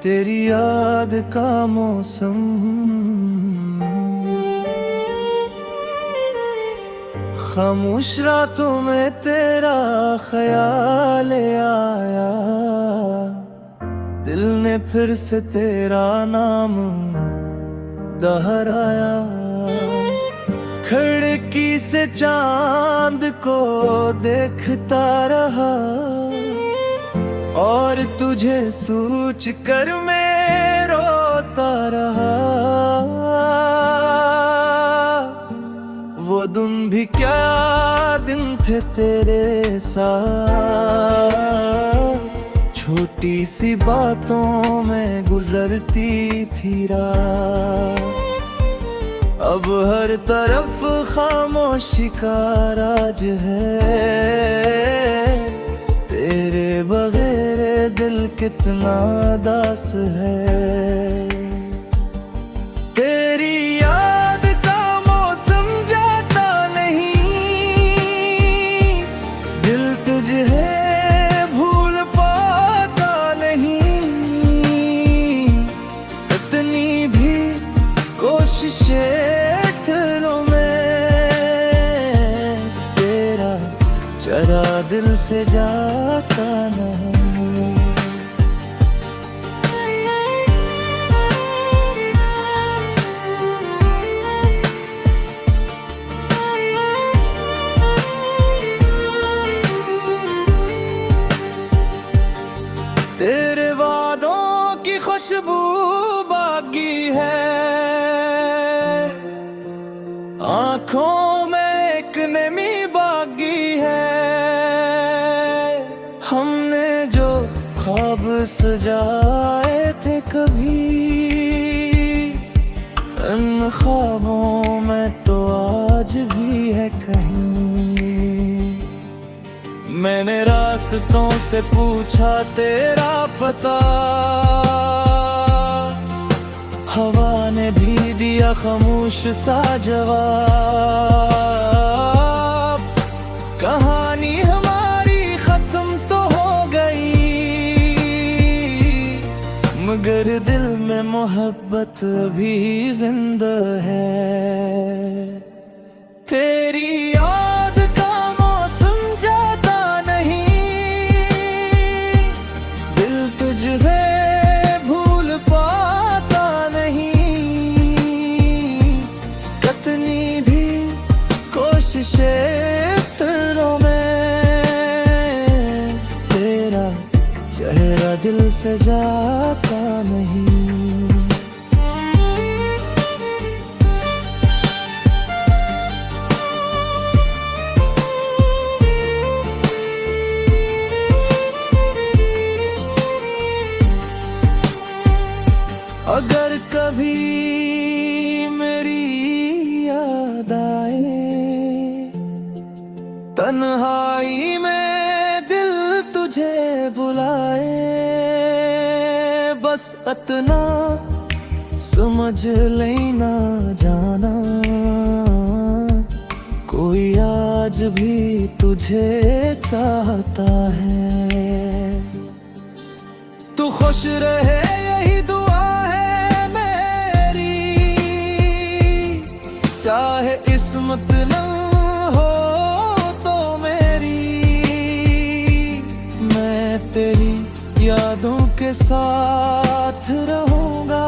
तेरी याद का मौसम, खामोश रातों में तेरा ख्याल आया, दिल ने फिर से तेरा नाम दोहराया। खिड़की से चांद को देखता रहा और तुझे सोच कर मैं रोता रहा। वो दिन भी क्या दिन थे तेरे साथ, छोटी सी बातों में गुजरती थी रात। अब हर तरफ खामोशी का राज है, तेरे बगैर दिल कितना दास है। तेरी याद का मौसम जाता नहीं, दिल तुझे भूल पाता नहीं। इतनी भी कोशिशें करो मैं, तेरा जरा दिल से जाता नहीं। तेरे वादों की खुशबू बागी है, आँखों में एक नमी बागी है। हमने जो ख्वाब सजाए थे कभी, इन ख्वाबों में तो आज भी है कहीं। मैंने रास्तों से पूछा तेरा पता, हवा ने भी दिया खामोश सा जवाब। कहानी हमारी खत्म तो हो गई, मगर दिल में मोहब्बत अभी जिंदा है। तेरी याद का मौसम जाता नहीं, दिल तुझे भूल पाता नहीं। कितनी भी कोशिशें करूं मैं, तेरा चेहरा दिल से जाता नहीं। अगर कभी मेरी याद आए, तन्हाई में दिल तुझे बुलाए, बस इतना समझ लेना जाना, कोई आज भी तुझे चाहता है। तू खुश रहे यही दुआ है मेरी, चाहे किस्मत न हो तो मेरी। मैं तेरी यादों के साथ रहूंगा,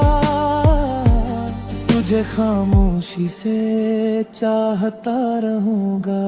तुझे खामोशी से चाहता रहूंगा।